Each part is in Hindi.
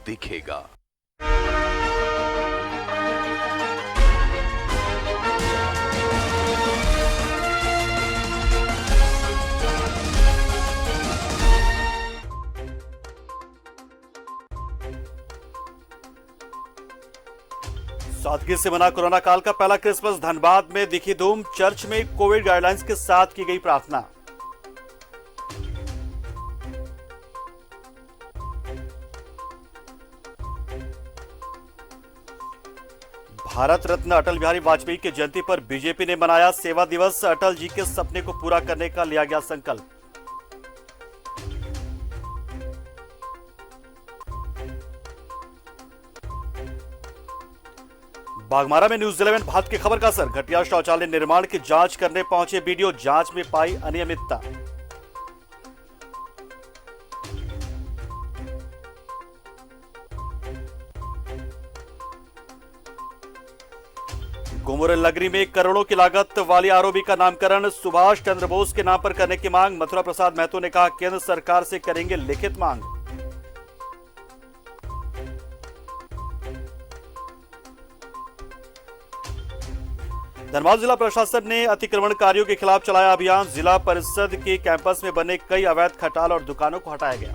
दिखेगा। सादगी से मना कोरोना काल का पहला क्रिसमस। धनबाद में दिखी धूम। चर्च में कोविड गाइडलाइंस के साथ की गई प्रार्थना। भारत रत्न अटल बिहारी वाजपेयी की जयंती पर बीजेपी ने मनाया सेवा दिवस। अटल जी के सपने को पूरा करने का लिया गया संकल्प। बागमारा में न्यूज 11 भारत की खबर का असर। घटिया शौचालय निर्माण की जांच करने पहुंचे बीडीओ। जांच में पाई अनियमितता। गुमुरल नगरी में करोड़ों की लागत वाली आरओबी का नामकरण सुभाष चंद्र बोस के नाम पर करने की मांग। मथुरा प्रसाद महतो ने कहा केंद्र सरकार से करेंगे लिखित मांग। धनबाद जिला प्रशासन ने अतिक्रमणकारियों के खिलाफ चलाया अभियान। जिला परिषद के कैंपस में बने कई अवैध खटाल और दुकानों को हटाया गया।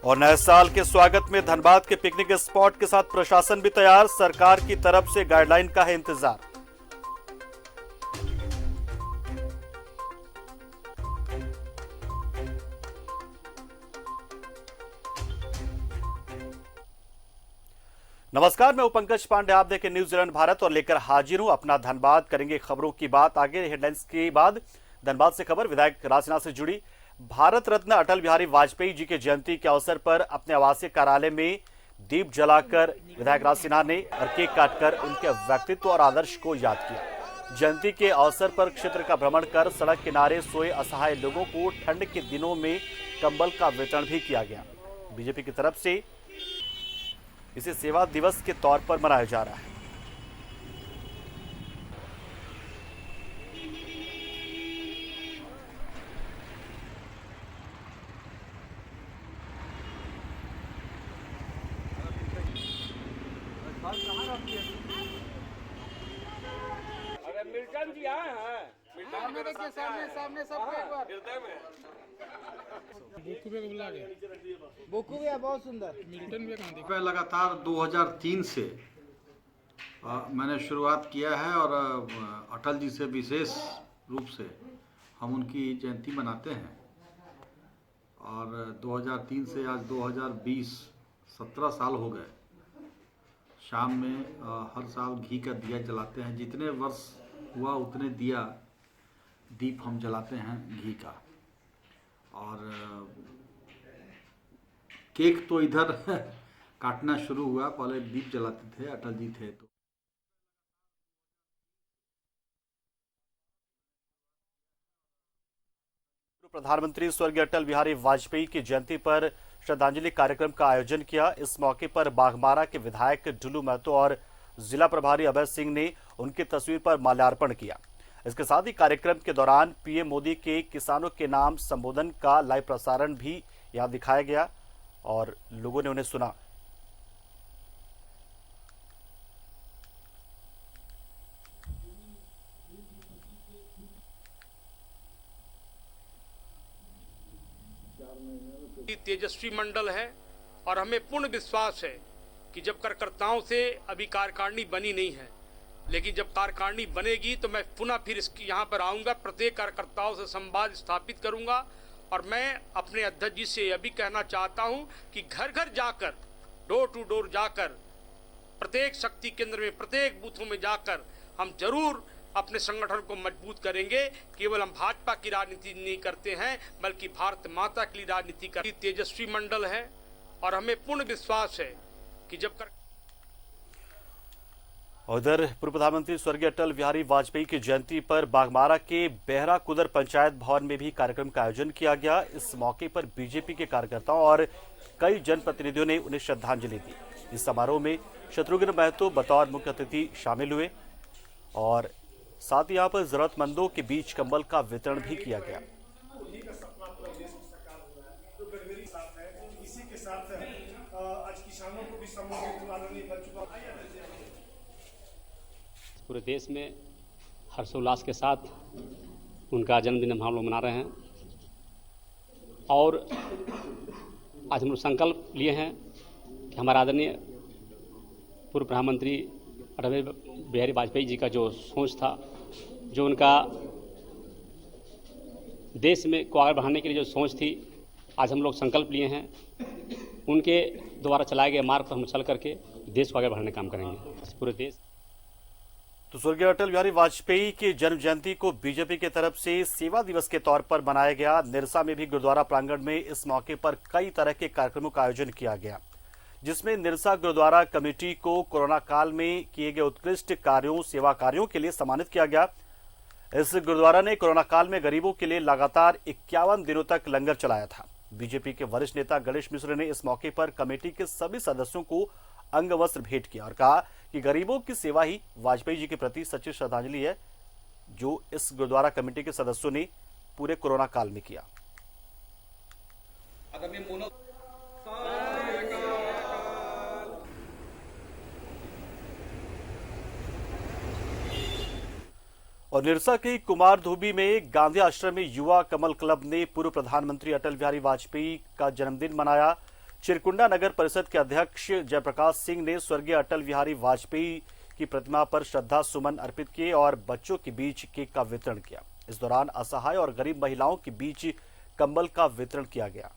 और नए साल के स्वागत में धनबाद के पिकनिक स्पॉट के साथ प्रशासन भी तैयार। सरकार की तरफ से गाइडलाइन का है इंतजार। नमस्कार, मैं पंकज पांडे। आप देखें न्यूज 11 भारत और लेकर हाजिर हूं अपना धनबाद। करेंगे खबरों की बात। आगे हेडलाइंस के बाद धनबाद से खबर विधायक रासिना से जुड़ी। भारत रत्न अटल बिहारी वाजपेयी जी की जयंती के अवसर पर अपने आवासीय कार्यालय में दीप जलाकर विधायक रासिना ने और केक काटकर उनके व्यक्तित्व और आदर्श को याद किया। जयंती के अवसर पर क्षेत्र का भ्रमण कर सड़क किनारे सोए असहाय लोगों को ठंड के दिनों में कंबल का वितरण भी किया गया। बीजेपी की तरफ से इसे सेवा दिवस के तौर पर मनाया जा रहा है। अगर मिल्टन जी आए हैं, सामने सबको एक बार हृदय में बुकू भी है, बहुत सुंदर। लगातार 2003 से मैंने शुरुआत किया है और अटल जी से विशेष रूप से हम उनकी जयंती मनाते हैं। और 2003 से आज 2020 17 साल हो गए। शाम में हर साल घी का दिया जलाते हैं। जितने वर्ष हुआ उतने दीप हम जलाते हैं घी का। और केक तो इधर काटना शुरू हुआ। पहले दीप जलाते थे, अटल जी थे तो। प्रधानमंत्री स्वर्गीय अटल बिहारी वाजपेयी की जयंती पर श्रद्धांजलि कार्यक्रम का आयोजन किया। इस मौके पर बागमारा के विधायक डुलू महतो और जिला प्रभारी अभय सिंह ने उनकी तस्वीर पर माल्यार्पण किया। इसके साथ ही कार्यक्रम के दौरान पीएम मोदी के किसानों के नाम संबोधन का लाइव प्रसारण भी यहां दिखाया गया और लोगों ने उन्हें सुना। तेजस्वी मंडल है और हमें पूर्ण विश्वास है कि जब कार्यकर्ताओं से अभी कार्यकारिणी बनी नहीं है, लेकिन जब कार्यकारिणी बनेगी तो मैं पुनः फिर यहाँ पर आऊँगा, प्रत्येक कार्यकर्ताओं से संवाद स्थापित करूँगा। और मैं अपने अध्यक्ष जी से यह भी कहना चाहता हूँ कि घर घर जाकर, डोर टू डोर जाकर, प्रत्येक शक्ति केंद्र में, प्रत्येक बूथों में जाकर हम जरूर अपने संगठन को मजबूत करेंगे। केवल हम भाजपा की राजनीति नहीं करते हैं, बल्कि भारत माता की राजनीति करते। तेजस्वी मंडल है और हमें पूर्ण विश्वास है कि जब उधर पूर्व प्रधानमंत्री स्वर्गीय अटल बिहारी वाजपेयी की जयंती पर बागमारा के बेहरा कुदर पंचायत भवन में भी कार्यक्रम का आयोजन किया गया। इस मौके पर बीजेपी के कार्यकर्ताओं और कई जनप्रतिनिधियों ने उन्हें श्रद्धांजलि दी। इस समारोह में शत्रुघ्न महतो बतौर मुख्य अतिथि शामिल हुए और साथ ही यहाँ पर जरूरतमंदों के बीच कंबल का वितरण भी किया गया। इसी के साथ आज किसानों को भी संबोधित माननीय कर चुका। पूरे देश में हर्षोल्लास के साथ उनका जन्मदिन हम लोग मना रहे हैं और आज हम लोग संकल्प लिए हैं कि हमारे आदरणीय पूर्व प्रधानमंत्री अटल बिहारी वाजपेयी जी का जो सोच था, जो उनका देश में को आगे बढ़ाने के लिए जो सोच थी, आज हम लोग संकल्प लिए हैं उनके द्वारा चलाए गए मार्ग पर हम चल करके देश को आगे बढ़ाने का काम करेंगे। पूरे देश तो स्वर्गीय अटल बिहारी वाजपेयी की जन्म जयंती को बीजेपी की तरफ से सेवा दिवस के तौर पर मनाया गया। निरसा में भी गुरुद्वारा प्रांगण में इस मौके पर कई तरह के कार्यक्रमों का आयोजन किया गया, जिसमें निरसा गुरुद्वारा कमेटी को कोरोना काल में किए गए उत्कृष्ट कार्यों, सेवा कार्यों के लिए सम्मानित किया गया। इस गुरुद्वारा ने कोरोना काल में गरीबों के लिए लगातार 51 दिनों तक लंगर चलाया था। बीजेपी के वरिष्ठ नेता गणेश मिश्र ने इस मौके पर कमेटी के सभी सदस्यों को अंग वस्त्र भेंट किया और कहा कि गरीबों की सेवा ही वाजपेयी जी के प्रति सच्ची श्रद्धांजलि है, जो इस गुरुद्वारा कमेटी के सदस्यों ने पूरे कोरोना काल में किया। और निरसा के कुमार धोबी में गांधी आश्रम में युवा कमल क्लब ने पूर्व प्रधानमंत्री अटल बिहारी वाजपेयी का जन्मदिन मनाया। चिरकुंडा नगर परिषद के अध्यक्ष जयप्रकाश सिंह ने स्वर्गीय अटल बिहारी वाजपेयी की प्रतिमा पर श्रद्धा सुमन अर्पित किए और बच्चों के बीच केक का वितरण किया। इस दौरान असहाय और गरीब महिलाओं के बीच कंबल का वितरण किया गया।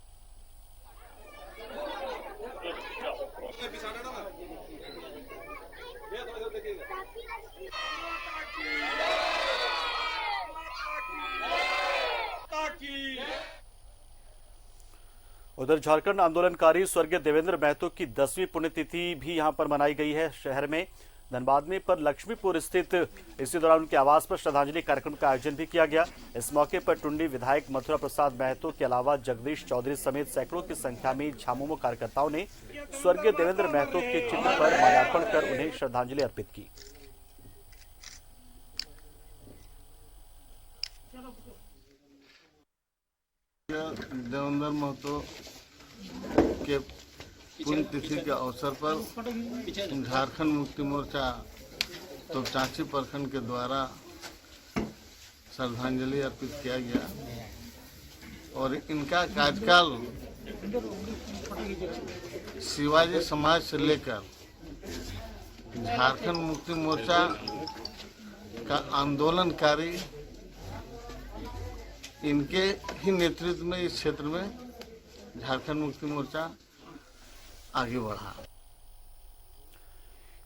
उधर झारखंड आंदोलनकारी स्वर्गीय देवेंद्र महतो की 10वीं पुण्यतिथि भी यहां पर मनाई गई है। शहर में धनबाद में पर लक्ष्मीपुर स्थित इसी दौरान उनके आवास पर श्रद्धांजलि कार्यक्रम का आयोजन भी किया गया। इस मौके पर टुंडी विधायक मथुरा प्रसाद महतो के अलावा जगदीश चौधरी समेत सैकड़ों की संख्या में झामुमो कार्यकर्ताओं ने स्वर्गीय देवेंद्र महतो के चित्र पर माल्यार्पण कर उन्हें श्रद्धांजलि अर्पित की। देवेंद्र महतो के पुण्यतिथि के अवसर पर झारखंड मुक्ति मोर्चा तो चांची प्रखंड के द्वारा श्रद्धांजलि अर्पित किया गया और इनका कार्यकाल शिवाजी समाज से लेकर झारखंड मुक्ति मोर्चा का आंदोलनकारी इनके ही नेतृत्व में इस क्षेत्र में झारखंड मुक्ति मोर्चा आगे बढ़ा।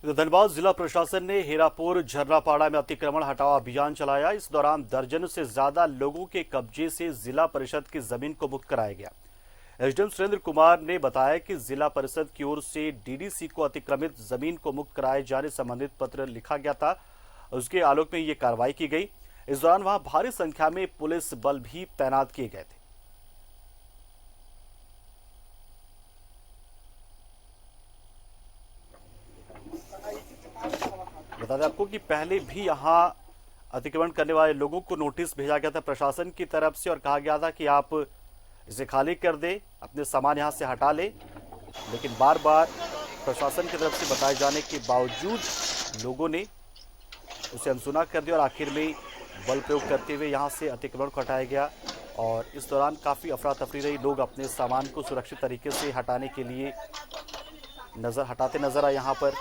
धनबाद जिला प्रशासन ने हीरापुर झरनापाड़ा में अतिक्रमण हटाओ अभियान चलाया। इस दौरान दर्जनों से ज्यादा लोगों के कब्जे से जिला परिषद की जमीन को मुक्त कराया गया। एसडीएम सुरेंद्र कुमार ने बताया कि जिला परिषद की ओर से डीडीसी को अतिक्रमित जमीन को मुक्त कराए जाने संबंधित पत्र लिखा गया था। उसके आलोक में ये कार्रवाई की गई। इस दौरान वहां भारी संख्या में पुलिस बल भी तैनात किए गए थे। बता दें आपको कि पहले भी यहां अतिक्रमण करने वाले लोगों को नोटिस भेजा गया था प्रशासन की तरफ से और कहा गया था कि आप इसे खाली कर दे, अपने सामान यहां से हटा ले, लेकिन बार बार प्रशासन की तरफ से बताए जाने के बावजूद लोगों ने उसे अनसुना कर दिया और आखिर में बल प्रयोग करते हुए यहां से अतिक्रमण को हटाया गया। और इस दौरान काफ़ी अफरा तफरी रही। लोग अपने सामान को सुरक्षित तरीके से हटाने के लिए हटाते नजर आए यहाँ पर।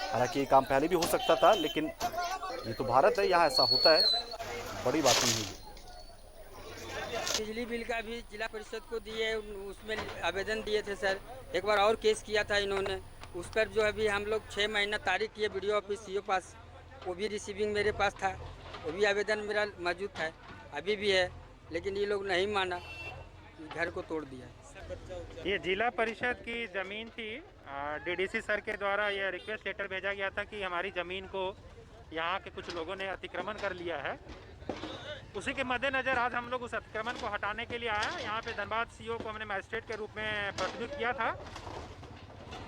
हालांकि ये काम पहले भी हो सकता था, लेकिन ये तो भारत है, यहाँ ऐसा होता है, बड़ी बात नहीं है। बिजली बिल का भी जिला परिषद को दिए, उसमें आवेदन दिए थे सर। एक बार और केस किया था इन्होंने, उस पर जो अभी हम लोग 6 महीना तारीख किए वीडियो ऑफिस सीओ पास, वो भी रिसीविंग मेरे पास था, वो भी आवेदन मेरा मौजूद था, अभी भी है, लेकिन ये लोग नहीं माना, घर को तोड़ दिया। ये जिला परिषद की ज़मीन थी। डीडीसी सर के द्वारा यह रिक्वेस्ट लेटर भेजा गया था कि हमारी ज़मीन को यहाँ के कुछ लोगों ने अतिक्रमण कर लिया है। उसी के मद्देनज़र आज हम लोग उस अतिक्रमण को हटाने के लिए आए। यहाँ पे धनबाद सीओ को हमने मजिस्ट्रेट के रूप में प्रस्तुत किया था।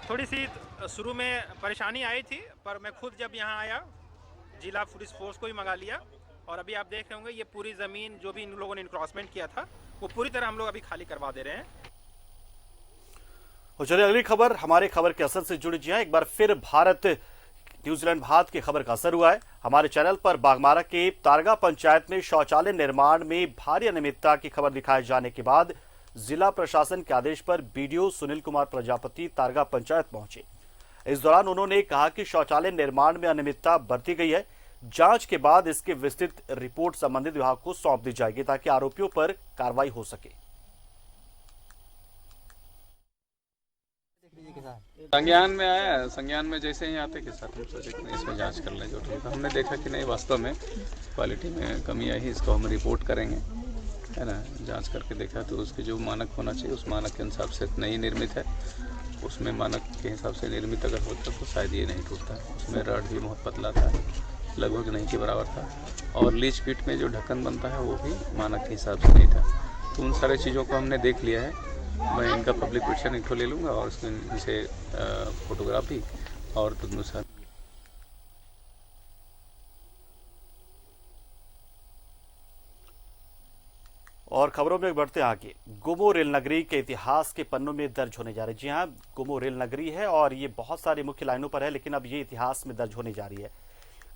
थोड़ी सी शुरू में परेशानी आई थी, पर मैं खुद जब यहाँ आया जिला पुलिस फोर्स को भी मंगा लिया और अभी आप देख रहे होंगे ये पूरी ज़मीन जो भी इन लोगों ने इनक्रॉचमेंट किया था वो पूरी तरह हम लोग अभी खाली करवा दे रहे हैं। और चलिए अगली खबर हमारे खबर के असर से जुड़ी जी है। एक बार फिर भारत न्यूजीलैंड भारत की खबर का असर हुआ है। हमारे चैनल पर बागमारा के तारगा पंचायत में शौचालय निर्माण में भारी अनियमितता की खबर दिखाए जाने के बाद जिला प्रशासन के आदेश पर बीडीओ सुनील कुमार प्रजापति तारगा पंचायत पहुंचे। इस दौरान उन्होंने कहा कि शौचालय निर्माण में अनियमितता बरती गई है। जांच के बाद इसकी विस्तृत रिपोर्ट संबंधित विभाग को सौंप दी जाएगी ताकि आरोपियों पर कार्रवाई हो सके। संज्ञान में आया है, संज्ञान में जैसे ही आते के साथ हम सोचे कि इसमें जांच कर लें जो ठीक है। हमने देखा कि नहीं वास्तव में क्वालिटी में कमी आई, इसको हम रिपोर्ट करेंगे, है ना। जांच करके देखा तो उसके जो मानक होना चाहिए उस मानक के हिसाब से नहीं निर्मित है। उसमें मानक के हिसाब से निर्मित अगर होता तो शायद ये नहीं टूटता। उसमें रड भी बहुत पतला था, लगभग नहीं के बराबर था, और लीच पिट में जो ढक्कन बनता है वो भी मानक के हिसाब से नहीं था। तो उन सारे चीज़ों को हमने देख लिया है। मैं इनका पब्लिक पिक्चर एक ले लूँगा और उसमें इनसे फोटोग्राफी और तदनुसार। और खबरों में बढ़ते आगे, गोमो रेल नगरी के इतिहास के पन्नों में दर्ज होने जा रही है। जी हाँ, गोमो रेल नगरी है और ये बहुत सारी मुख्य लाइनों पर है, लेकिन अब ये इतिहास में दर्ज होने जा रही है।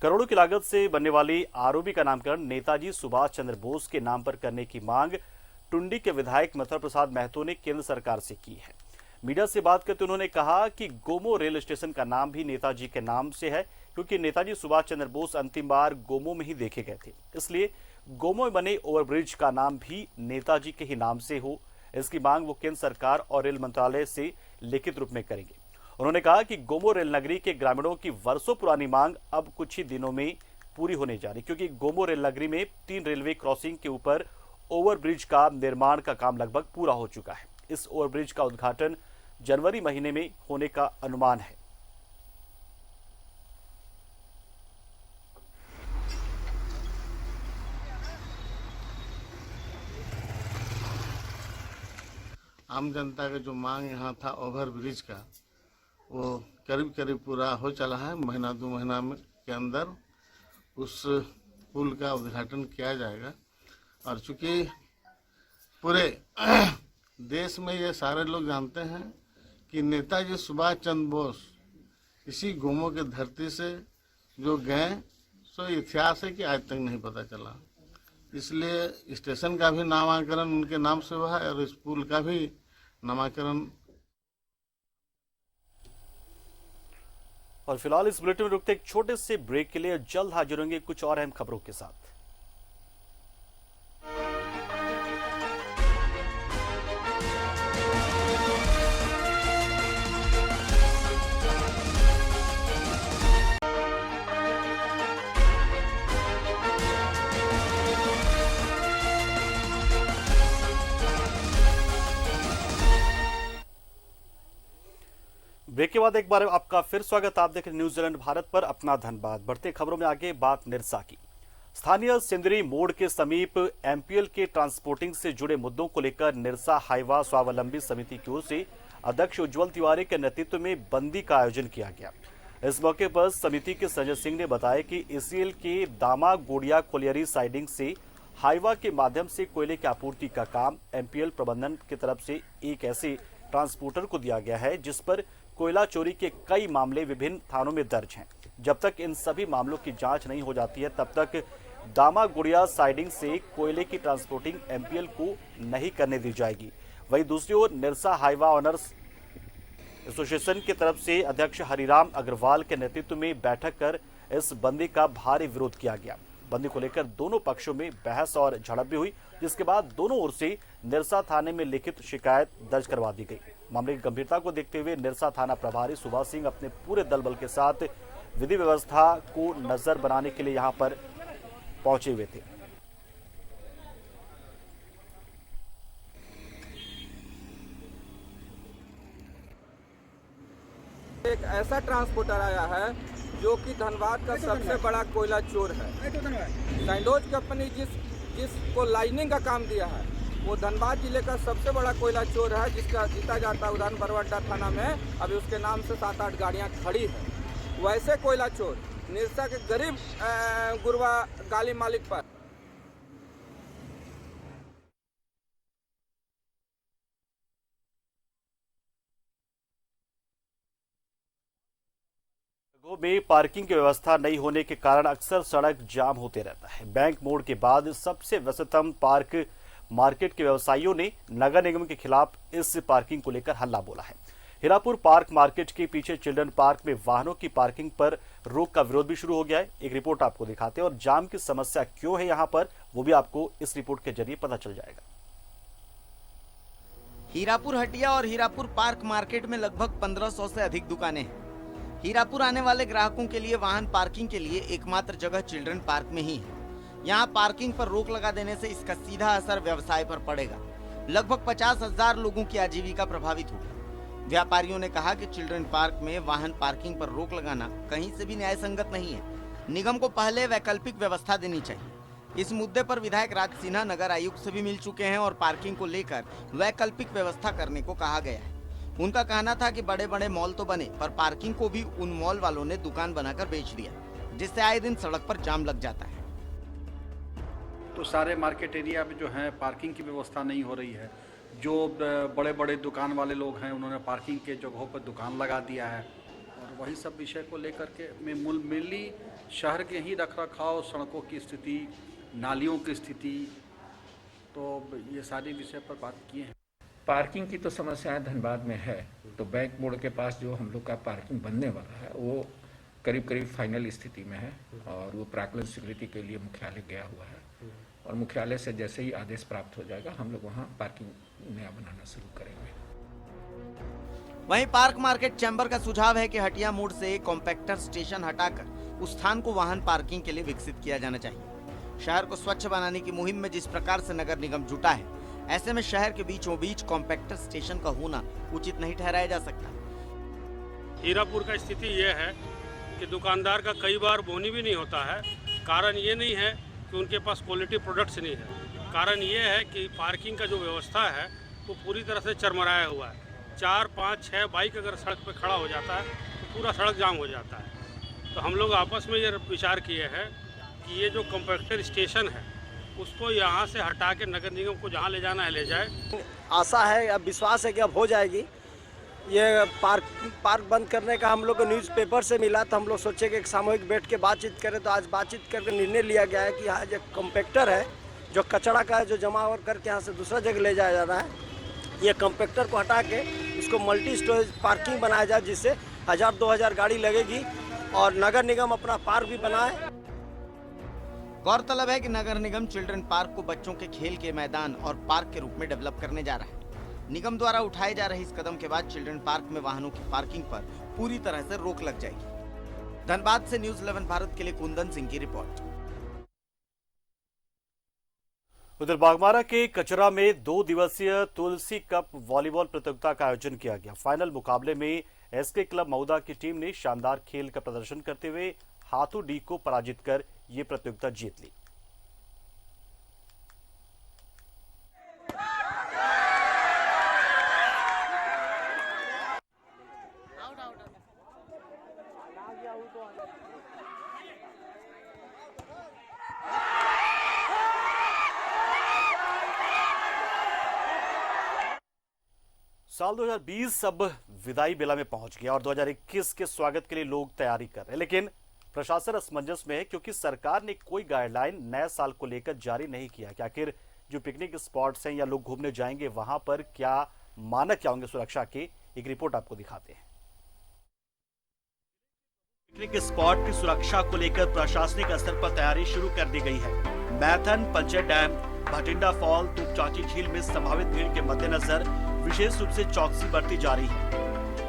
करोड़ों की लागत से बनने वाली आरओबी का नामकरण नेताजी सुभाष चंद्र बोस के नाम पर करने की मांग टुंडी के विधायक मथुरा प्रसाद महतो ने केंद्र सरकार से की है। मीडिया से बात करते उन्होंने कहा कि गोमो रेल स्टेशन का नाम भी नेताजी के नाम से है, क्योंकि नेताजी सुभाष चंद्र बोस अंतिम बार गोमो में ही देखे गए थे। इसलिए गोमो में बने ओवरब्रिज का नाम भी नेताजी के ही नाम से हो। इसकी मांग वो केंद्र सरकार और रेल मंत्रालय से लिखित रूप में करेंगे। उन्होंने कहा कि गोमो रेल नगरी के ग्रामीणों की वर्षों पुरानी मांग अब कुछ ही दिनों में पूरी होने जा रही, क्योंकि गोमो रेल नगरी में 3 रेलवे क्रॉसिंग के ऊपर ओवरब्रिज का निर्माण का काम लगभग पूरा हो चुका है। इस ओवरब्रिज का उद्घाटन जनवरी महीने में होने का अनुमान है। आम जनता का जो मांग यहाँ था ओवर ब्रिज का, वो करीब करीब पूरा हो चला है। महीना 2 महीना में के अंदर उस पुल का उद्घाटन किया जाएगा। और चूँकि पूरे देश में ये सारे लोग जानते हैं कि नेताजी सुभाष चंद्र बोस इसी गोमो के धरती से जो गए, सो इतिहास है कि आज तक नहीं पता चला। इसलिए स्टेशन का भी नामाकरण उनके नाम से हुआ है और इस पुल का भी नामाकरण। और फिलहाल इस बुलेटिन में रुकते एक छोटे से ब्रेक के लिए, जल्द हाजिर होंगे कुछ और अहम खबरों के साथ। ब्रेक के बाद एक बार आपका फिर स्वागत। आप देख रहे न्यूजीलैंड भारत पर अपना धन्यवाद। बढ़ते खबरों में आगे बात निरसा की। स्थानीय सिंदरी मोड़ के समीप एमपीएल के ट्रांसपोर्टिंग से जुड़े मुद्दों को लेकर निरसा हाईवा स्वावलंबी समिति की ओर से अध्यक्ष उज्जवल तिवारी के नेतृत्व में बंदी का आयोजन किया गया। इस मौके पर समिति के संजय सिंह ने बताया कि एसीएल के दामा गोड़िया कोलियरी साइडिंग से हाईवा के माध्यम से कोयले की आपूर्ति का काम एमपीएल प्रबंधन की तरफ से एक ऐसे ट्रांसपोर्टर को दिया गया है जिस पर कोयला चोरी के कई मामले विभिन्न थानों में दर्ज हैं। जब तक इन सभी मामलों की जांच नहीं हो जाती है तब तक दामा गुड़िया साइडिंग से कोयले की ट्रांसपोर्टिंग एमपीएल को नहीं करने दी जाएगी। वहीं दूसरी ओर निरसा हाईवा ऑनर्स एसोसिएशन की तरफ से अध्यक्ष हरिराम अग्रवाल के नेतृत्व में बैठक कर इस बंदी का भारी विरोध किया गया। बंदी को लेकर दोनों पक्षों में बहस और झड़प भी हुई, जिसके बाद दोनों ओर से निरसा थाने में लिखित शिकायत दर्ज करवा दी गई। मामले की गंभीरता को देखते हुए निरसा थाना प्रभारी सुभाष सिंह अपने पूरे दल बल के साथ विधि व्यवस्था को नजर बनाने के लिए यहां पर पहुंचे हुए थे। एक ऐसा ट्रांसपोर्टर आया है जो कि धनबाद का सबसे बड़ा कोयला चोर है। सैंडोज कंपनी जिसको लाइनिंग का काम दिया है वो धनबाद जिले का सबसे बड़ा कोयला चोर है, जिसका जीता जाता है उदान बरवड्डा थाना में। अभी उसके नाम से 7-8 गाड़ियां खड़ी हैं। वैसे कोयला चोर निरसा के गरीब गुरबा गाली मालिक पर। में पार्किंग की व्यवस्था नहीं होने के कारण अक्सर सड़क जाम होते रहता है। बैंक मोड़ के बाद सबसे व्यस्ततम पार्क मार्केट के व्यवसायियों ने नगर निगम के खिलाफ इस पार्किंग को लेकर हल्ला बोला है। हीरापुर पार्क मार्केट के पीछे चिल्ड्रन पार्क में वाहनों की पार्किंग पर रोक का विरोध भी शुरू हो गया है। एक रिपोर्ट आपको दिखाते हैं और जाम की समस्या क्यों है यहाँ पर, वो भी आपको इस रिपोर्ट के जरिए पता चल जाएगा। हीरापुर हटिया और हीरापुर पार्क मार्केट में लगभग 1500 से अधिक दुकानें हैं। हीरापुर आने वाले ग्राहकों के लिए वाहन पार्किंग के लिए एकमात्र जगह चिल्ड्रन पार्क में ही है। यहाँ पार्किंग पर रोक लगा देने से इसका सीधा असर व्यवसाय पर पड़ेगा। लगभग 50,000 लोगों की आजीविका प्रभावित होगी। व्यापारियों ने कहा कि चिल्ड्रन पार्क में वाहन पार्किंग पर रोक लगाना कहीं से भी न्याय संगत नहीं है। निगम को पहले वैकल्पिक व्यवस्था देनी चाहिए। इस मुद्दे पर विधायक राज सिन्हा नगर आयुक्त से भी मिल चुके हैं और पार्किंग को लेकर वैकल्पिक व्यवस्था करने को कहा गया है। उनका कहना था कि बड़े बड़े मॉल तो बने, पर पार्किंग को भी उन मॉल वालों ने दुकान बनाकर बेच दिया, जिससे आए दिन सड़क पर जाम लग जाता है। तो सारे मार्केट एरिया में जो है पार्किंग की व्यवस्था नहीं हो रही है। जो बड़े बड़े दुकान वाले लोग हैं उन्होंने पार्किंग के जगहों पर दुकान लगा दिया है और वही सब विषय को लेकर के मेनली शहर के ही रखरखाव, सड़कों की स्थिति, नालियों की स्थिति, तो ये सारे विषय पर बात किए हैं। पार्किंग की तो समस्याएं धनबाद में है, तो बैंक मोड़ के पास जो हम लोग का पार्किंग बनने वाला है वो करीब करीब फाइनल स्थिति में है और वो प्राक्कलन स्वीकृति के लिए मुख्यालय गया हुआ है और मुख्यालय से जैसे ही आदेश प्राप्त हो जाएगा हम लोग वहाँ पार्किंग नया बनाना शुरू करेंगे। वहीं पार्क मार्केट चैम्बर का सुझाव है कि हटिया मोड़ से कॉम्पैक्टर स्टेशन हटाकर उस स्थान को वाहन पार्किंग के लिए विकसित किया जाना चाहिए। शहर को स्वच्छ बनाने की मुहिम में जिस प्रकार से नगर निगम जुटा है, ऐसे में शहर के बीचों बीच कॉम्पैक्टर स्टेशन का होना उचित नहीं ठहराया जा सकता। हीरापुर का स्थिति यह है कि दुकानदार का कई बार बोनी भी नहीं होता है। कारण ये नहीं है कि उनके पास क्वालिटी प्रोडक्ट्स नहीं है, कारण ये है कि पार्किंग का जो व्यवस्था है वो पूरी तरह से चरमराया हुआ है। 4, 5, 6 बाइक अगर सड़क पर खड़ा हो जाता है तो पूरा सड़क जाम हो जाता है। तो हम लोग आपस में ये विचार किए हैं कि ये जो कॉम्पैक्टर स्टेशन है उसको यहाँ से हटा के नगर निगम को जहाँ ले जाना है ले जाए। आशा है, अब विश्वास है कि अब हो जाएगी। ये पार्क बंद करने का हम लोग को न्यूज़पेपर से मिला, तो हम लोग सोचे कि एक सामूहिक बैठ के बातचीत करें, तो आज बातचीत करके निर्णय लिया गया है कि यहाँ जो कॉम्पैक्टर है, जो कचरा का है, जो जमा करके यहाँ से दूसरा जगह ले जाया जा रहा है, ये कॉम्पैक्टर को हटा के इसको मल्टी स्टोरेज पार्किंग बनाया जाए, जिससे 1000-2000 गाड़ी लगेगी और नगर निगम अपना पार्क भी बनाए। गौरतलब है कि नगर निगम चिल्ड्रन पार्क को बच्चों के खेल के मैदान और पार्क के रूप में डेवलप करने जा रहा है। निगम द्वारा उठाए जा रहे इस कदम के बाद चिल्ड्रन पार्क में वाहनों की पार्किंग पर पूरी तरह से रोक लग जाएगी। धनबाद से न्यूज़ 11 भारत के लिए कुंदन सिंह की रिपोर्ट। उधर बागमारा के कचरा में 2 दिवसीय तुलसी कप वॉलीबॉल प्रतियोगिता का आयोजन किया गया। फाइनल मुकाबले में एसके क्लब मऊदा की टीम ने शानदार खेल का प्रदर्शन करते हुए हाथू डी को पराजित कर ये प्रतियोगिता जीत ली। साल 2020 अब विदाई बेला में पहुंच गया और 2021 के स्वागत के लिए लोग तैयारी कर रहे हैं, लेकिन प्रशासन असमंजस में है क्योंकि सरकार ने कोई गाइडलाइन नए साल को लेकर जारी नहीं किया कि आखिर जो पिकनिक स्पॉट्स हैं या लोग घूमने जाएंगे वहां पर क्या मानक क्या होंगे सुरक्षा के। एक रिपोर्ट आपको दिखाते हैं। पिकनिक स्पॉट की सुरक्षा को लेकर प्रशासनिक स्तर पर तैयारी शुरू कर दी गई है। मैथन, पंचेत डैम, भटिंडा फॉल, तुपचाची झील में संभावित भीड़ के मद्देनजर विशेष रूप से चौकसी बरती जा रही है।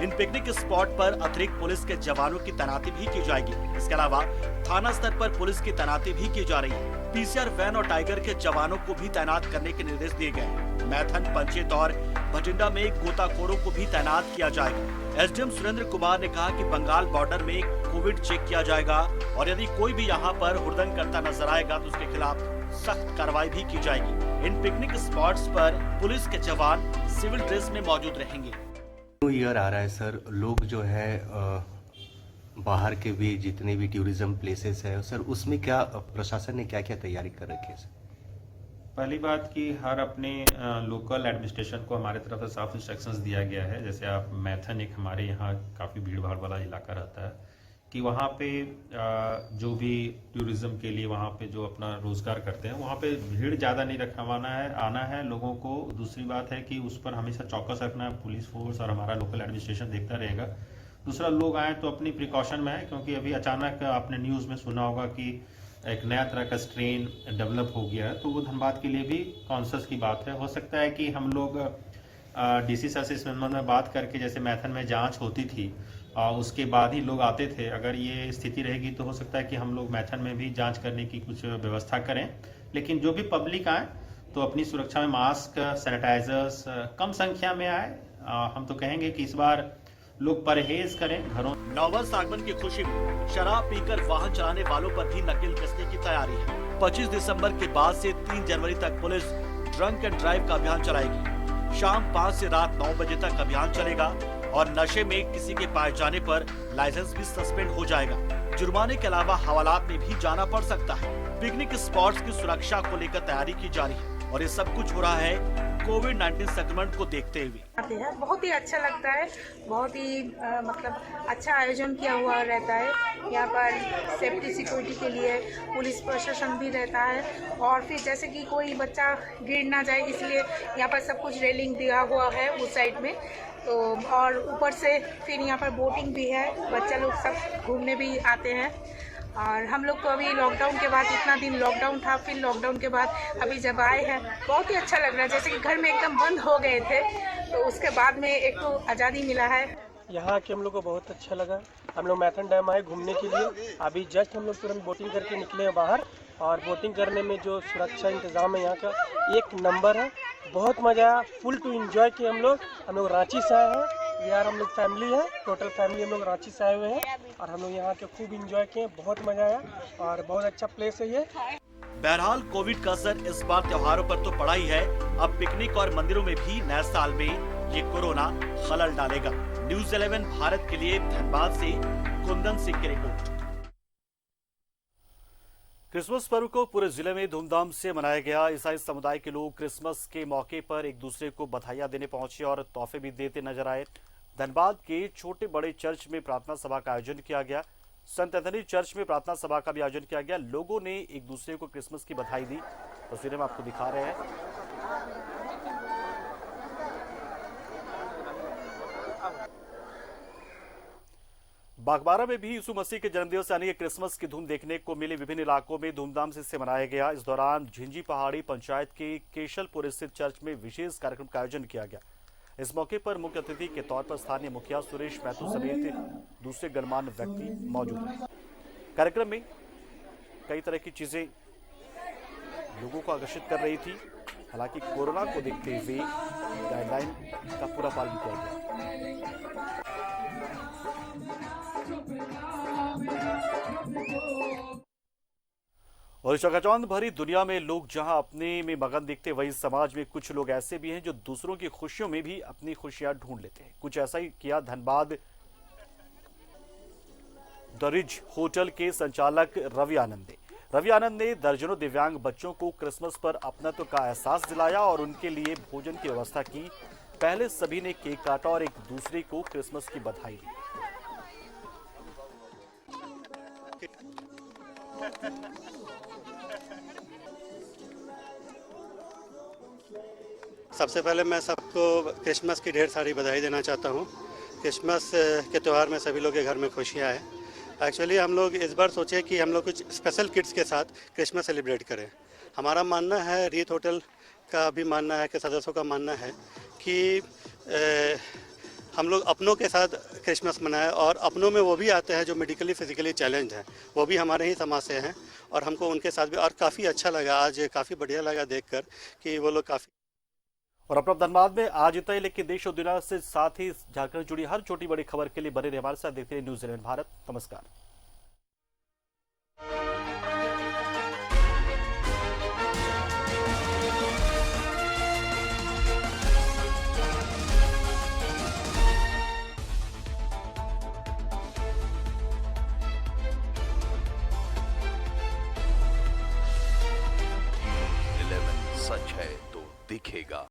इन पिकनिक स्पॉट पर अतिरिक्त पुलिस के जवानों की तैनाती भी की जाएगी। इसके अलावा थाना स्तर पर पुलिस की तैनाती भी की जा रही है। पीसीआर वैन और टाइगर के जवानों को भी तैनात करने के निर्देश दिए गए हैं। मैथन, पंचेत और भटिंडा में गोताखोरों को भी तैनात किया जाएगा। एसडीएम सुरेंद्र कुमार ने कहा कि बंगाल बॉर्डर में कोविड चेक किया जाएगा और यदि कोई भी यहाँ पर हुड़दंग करता नजर आएगा तो उसके खिलाफ सख्त कार्रवाई भी की जाएगी। इन पिकनिक स्पॉट्स पर पुलिस के जवान सिविल ड्रेस में मौजूद रहेंगे। न्यू ईयर आ रहा है सर, लोग जो है बाहर के भी जितने भी टूरिज्म प्लेसेस है सर, उसमें क्या प्रशासन ने क्या क्या तैयारी कर रखी है सर? पहली बात कि हर अपने लोकल एडमिनिस्ट्रेशन को हमारे तरफ से साफ इंस्ट्रक्शंस दिया गया है। जैसे आप मैथन एक हमारे यहाँ काफ़ी भीड़ भाड़ वाला इलाका रहता है कि वहाँ पे जो भी टूरिज़्म के लिए वहाँ पे जो अपना रोज़गार करते हैं वहाँ पे भीड़ ज़्यादा नहीं रखवाना है, आना है लोगों को। दूसरी बात है कि उस पर हमेशा चौकस रखना है, पुलिस फोर्स और हमारा लोकल एडमिनिस्ट्रेशन देखता रहेगा। दूसरा, लोग आए तो अपनी प्रिकॉशन में आए, क्योंकि अभी अचानक आपने न्यूज़ में सुना होगा कि एक नया तरह का स्ट्रेन डेवलप हो गया है, तो वो धनबाद के लिए भी कॉन्शियस की बात है। हो सकता है कि हम लोग डीसी सर से इस संबंध में बात करके, जैसे मैथन में जांच होती थी उसके बाद ही लोग आते थे, अगर ये स्थिति रहेगी तो हो सकता है कि हम लोग मैथन में भी जांच करने की कुछ व्यवस्था करें। लेकिन जो भी पब्लिक आए तो अपनी सुरक्षा में मास्क, सैनिटाइजर्स कम संख्या में आए। हम तो कहेंगे कि इस बार लोग परहेज करें घरों। नववर्ष आगमन की खुशी में शराब पीकर वाहन चलाने वालों पर भी नकेल कसने की तैयारी है। 25 दिसंबर के बाद से 3 जनवरी तक पुलिस ड्रंक एंड ड्राइव का अभियान चलाएगी। शाम 5 से रात 9 बजे तक अभियान चलेगा और नशे में किसी के पाए जाने पर लाइसेंस भी सस्पेंड हो जाएगा। जुर्माने के अलावा हवालात में भी जाना पड़ सकता है। पिकनिक स्पॉट्स की सुरक्षा को लेकर तैयारी की जा रही है और ये सब कुछ हो रहा है कोविड-19 संक्रमण को देखते हुए। बहुत ही अच्छा लगता है, बहुत ही मतलब अच्छा आयोजन किया हुआ रहता है। यहाँ पर सेफ्टी सिक्योरिटी के लिए पुलिस प्रशासन भी रहता है और फिर जैसे कि कोई बच्चा गिर ना जाए इसलिए यहाँ पर सब कुछ रेलिंग दिया हुआ है उस साइड में। तो और ऊपर से फिर यहाँ पर बोटिंग भी है, बच्चा लोग सब घूमने भी आते हैं। और हम लोग तो अभी लॉकडाउन के बाद, इतना दिन लॉकडाउन था, फिर लॉकडाउन के बाद अभी जब आए हैं बहुत ही अच्छा लग रहा है। जैसे कि घर में एकदम बंद हो गए थे तो उसके बाद में एक तो आज़ादी मिला है। यहाँ के हम लोग को बहुत अच्छा लगा। हम लोग मैथन डैम आए घूमने के लिए, अभी जस्ट हम लोग तुरंत बोटिंग करके निकले हैं बाहर। और बोटिंग करने में जो सुरक्षा इंतज़ाम है यहाँ का एक नंबर है, बहुत मज़ा आया। फुल टू एंजॉय किए हम लोग रांची से आए हैं यार, हम लोग फैमिली है, टोटल फैमिली हम लोग रांची से आए हुए हैं और हम लोग यहाँ के खूब एंजॉय किए, बहुत मज़ा आया और बहुत अच्छा प्लेस है ये। बहरहाल कोविड का असर इस बार त्योहारों पर तो पड़ा ही है, अब पिकनिक और मंदिरों में भी नए साल में ये कोरोना खलल डालेगा। न्यूज़ 11 भारत के लिए धनबाद से कुंदन सिंह की रिपोर्ट। क्रिसमस पर्व को पूरे जिले में धूमधाम से मनाया गया। ईसाई समुदाय के लोग क्रिसमस के मौके पर एक दूसरे को बधाइयां देने पहुंचे और तोहफे भी देते नजर आए। धनबाद के छोटे बड़े चर्च में प्रार्थना सभा का आयोजन किया गया। संत एंथनी चर्च में प्रार्थना सभा का भी आयोजन किया गया। लोगों ने एक दूसरे को क्रिसमस की बधाई दी। तस्वीरें में आपको दिखा रहे हैं। बागबारा में भी यीशु मसीह के जन्मदिन से यानी क्रिसमस की धूम देखने को मिली। विभिन्न इलाकों में धूमधाम से इसे मनाया गया। इस दौरान झिंझी पहाड़ी पंचायत के केशलपुर स्थित चर्च में विशेष कार्यक्रम का आयोजन किया गया। इस मौके पर मुख्य अतिथि के तौर पर स्थानीय मुखिया सुरेश महतो समेत दूसरे गणमान्य व्यक्ति मौजूद रहे। कार्यक्रम में कई तरह की चीजें लोगों को आकर्षित कर रही थी। हालांकि कोरोना को देखते हुए गाइडलाइन का पूरा पालन किया गया। और चकाचौंध भरी दुनिया में लोग जहां अपने में मगन दिखते, वहीं समाज में कुछ लोग ऐसे भी हैं जो दूसरों की खुशियों में भी अपनी खुशियां ढूंढ लेते हैं। कुछ ऐसा ही किया धनबाद द रिज होटल के संचालक रवि आनंद ने दर्जनों दिव्यांग बच्चों को क्रिसमस पर अपनत्व का एहसास दिलाया और उनके लिए भोजन की व्यवस्था की। पहले सभी ने केक काटा और एक दूसरे को क्रिसमस की बधाई दी। सबसे पहले मैं सबको क्रिसमस की ढेर सारी बधाई देना चाहता हूँ। क्रिसमस के त्यौहार में सभी लोग के घर में खुशियाँ आए। एक्चुअली हम लोग इस बार सोचे कि हम लोग कुछ स्पेशल किड्स के साथ क्रिसमस सेलिब्रेट करें। हमारा मानना है, रीत होटल का भी मानना है, कि सदस्यों का मानना है कि हम लोग अपनों के साथ क्रिसमस मनाएं और अपनों में वो भी आते हैं जो मेडिकली फिजिकली चैलेंज हैं, वो भी हमारे ही समाज से हैं और हमको उनके साथ भी, और काफ़ी अच्छा लगा, आज काफ़ी बढ़िया लगा देखकर कि वो लोग काफ़ी। और अपना धनबाद में आज इतना ही, लेकिन देश और दुनिया से साथ ही झारखंड जुड़ी हर छोटी बड़ी खबर के लिए बने रहे हमारे साथ। देखते रहिए न्यूज़ 11 भारत। नमस्कार। सच है तो दिखेगा।